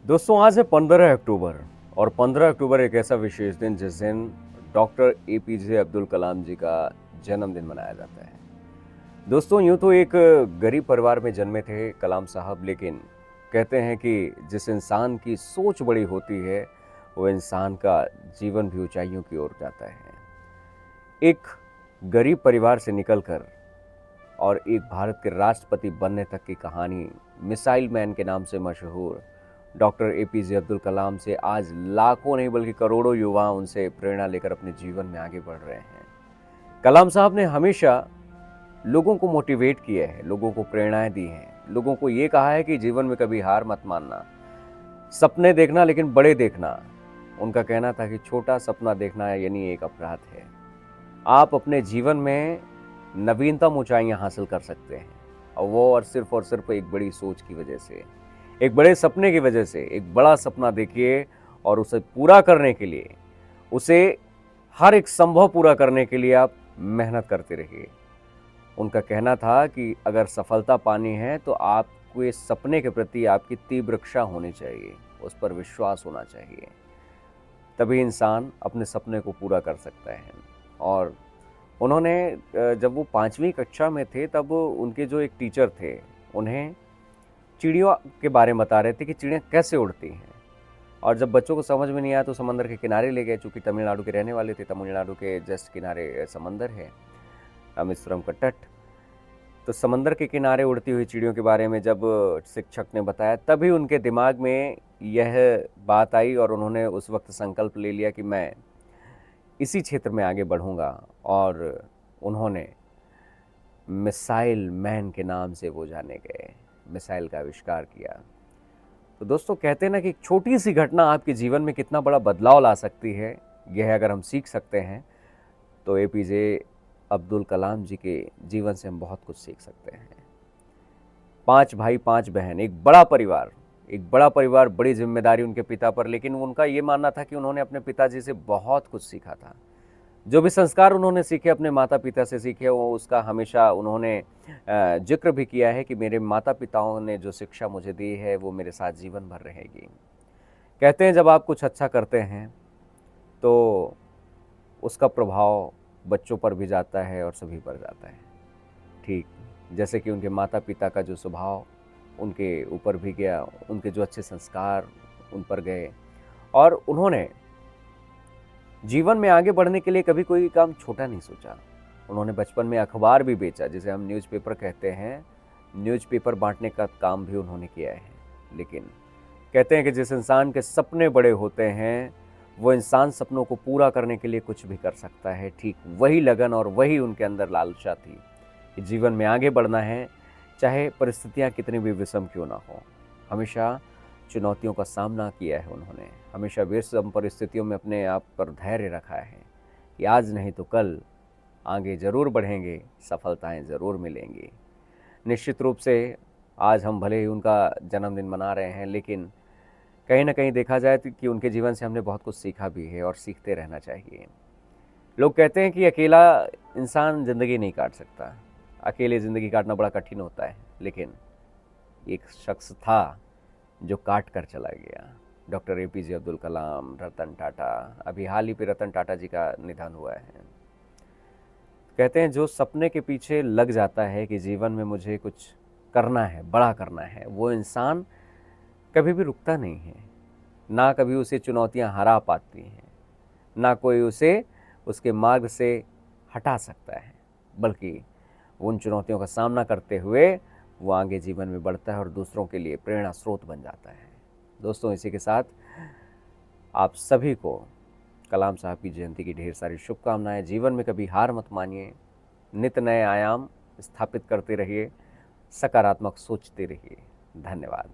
दोस्तों आज है 15 अक्टूबर और 15 अक्टूबर एक ऐसा विशेष दिन जिस दिन डॉक्टर एपीजे अब्दुल कलाम जी का जन्मदिन मनाया जाता है। दोस्तों यूं तो एक गरीब परिवार में जन्मे थे कलाम साहब, लेकिन कहते हैं कि जिस इंसान की सोच बड़ी होती है वो इंसान का जीवन भी ऊंचाइयों की ओर जाता है। एक गरीब परिवार से निकलकर और एक भारत के राष्ट्रपति बनने तक की कहानी, मिसाइल मैन के नाम से मशहूर डॉक्टर एपीजे अब्दुल कलाम से आज लाखों नहीं बल्कि करोड़ों युवा उनसे प्रेरणा लेकर अपने जीवन में आगे बढ़ रहे हैं। कलाम साहब ने हमेशा लोगों को मोटिवेट किया है, लोगों को प्रेरणाएं दी हैं, लोगों को ये कहा है कि जीवन में कभी हार मत मानना, सपने देखना लेकिन बड़े देखना। उनका कहना था कि छोटा सपना देखना यानी एक अपराध है। आप अपने जीवन में नवीनतम ऊंचाइयां हासिल कर सकते हैं और सिर्फ एक बड़ी सोच की वजह से, एक बड़े सपने की वजह से। एक बड़ा सपना देखिए और उसे पूरा करने के लिए, उसे हर एक संभव पूरा करने के लिए आप मेहनत करते रहिए। उनका कहना था कि अगर सफलता पानी है तो आपको इस सपने के प्रति आपकी तीव्र इच्छा होनी चाहिए, उस पर विश्वास होना चाहिए, तभी इंसान अपने सपने को पूरा कर सकता है। और उन्होंने जब वो 5वीं कक्षा में थे तब उनके जो एक टीचर थे उन्हें चिड़ियों के बारे में बता रहे थे कि चिड़ियाँ कैसे उड़ती हैं। और जब बच्चों को समझ में नहीं आया तो समंदर के किनारे ले गए, चूँकि तमिलनाडु के रहने वाले थे। तमिलनाडु के जस्ट किनारे समंदर है, रामेश्वरम का तट। तो समंदर के किनारे उड़ती हुई चिड़ियों के बारे में जब शिक्षक ने बताया तभी उनके दिमाग में यह बात आई और उन्होंने उस वक्त संकल्प ले लिया कि मैं इसी क्षेत्र में आगे बढ़ूंगा। और उन्होंने मिसाइल मैन के नाम से वो जाने गए, मिसाइल का आविष्कार किया। तो दोस्तों कहते हैं ना कि एक छोटी सी घटना आपके जीवन में कितना बड़ा बदलाव ला सकती है। यह अगर हम सीख सकते हैं तो एपीजे अब्दुल कलाम जी के जीवन से हम बहुत कुछ सीख सकते हैं। 5 भाई 5 बहन, एक बड़ा परिवार, एक बड़ा परिवार, बड़ी जिम्मेदारी उनके पिता पर। लेकिन उनका ये मानना था कि उन्होंने अपने पिताजी से बहुत कुछ सीखा था। जो भी संस्कार उन्होंने सीखे अपने माता पिता से सीखे, वो उसका हमेशा उन्होंने जिक्र भी किया है कि मेरे माता पिताओं ने जो शिक्षा मुझे दी है वो मेरे साथ जीवन भर रहेगी। कहते हैं जब आप कुछ अच्छा करते हैं तो उसका प्रभाव बच्चों पर भी जाता है और सभी पर जाता है। ठीक जैसे कि उनके माता पिता का जो स्वभाव उनके ऊपर भी गया, उनके जो अच्छे संस्कार उन पर गए। और उन्होंने जीवन में आगे बढ़ने के लिए कभी कोई काम छोटा नहीं सोचा। उन्होंने बचपन में अखबार भी बेचा, जिसे हम न्यूज़पेपर कहते हैं, न्यूज़पेपर बांटने का काम भी उन्होंने किया है। लेकिन कहते हैं कि जिस इंसान के सपने बड़े होते हैं वो इंसान सपनों को पूरा करने के लिए कुछ भी कर सकता है। ठीक वही लगन और वही उनके अंदर लालसा थी कि जीवन में आगे बढ़ना है, चाहे परिस्थितियाँ कितनी भी विषम क्यों ना हो। हमेशा चुनौतियों का सामना किया है उन्होंने, हमेशा विषम परिस्थितियों में अपने आप पर धैर्य रखा है कि आज नहीं तो कल आगे ज़रूर बढ़ेंगे, सफलताएं ज़रूर मिलेंगी। निश्चित रूप से आज हम भले ही उनका जन्मदिन मना रहे हैं, लेकिन कहीं ना कहीं देखा जाए तो कि उनके जीवन से हमने बहुत कुछ सीखा भी है और सीखते रहना चाहिए। लोग कहते हैं कि अकेला इंसान ज़िंदगी नहीं काट सकता, अकेले ज़िंदगी काटना बड़ा कठिन होता है, लेकिन एक शख्स था जो काट कर चला गया, डॉक्टर एपीजे अब्दुल कलाम, रतन टाटा। अभी हाल ही पे रतन टाटा जी का निधन हुआ है। कहते हैं जो सपने के पीछे लग जाता है कि जीवन में मुझे कुछ करना है, बड़ा करना है, वो इंसान कभी भी रुकता नहीं है। ना कभी उसे चुनौतियां हरा पाती हैं, ना कोई उसे उसके मार्ग से हटा सकता है, बल्कि उन चुनौतियों का सामना करते हुए वो आगे जीवन में बढ़ता है और दूसरों के लिए प्रेरणा स्रोत बन जाता है। दोस्तों इसी के साथ आप सभी को कलाम साहब की जयंती की ढेर सारी शुभकामनाएं। जीवन में कभी हार मत मानिए, नित नए आयाम स्थापित करते रहिए, सकारात्मक सोचते रहिए। धन्यवाद।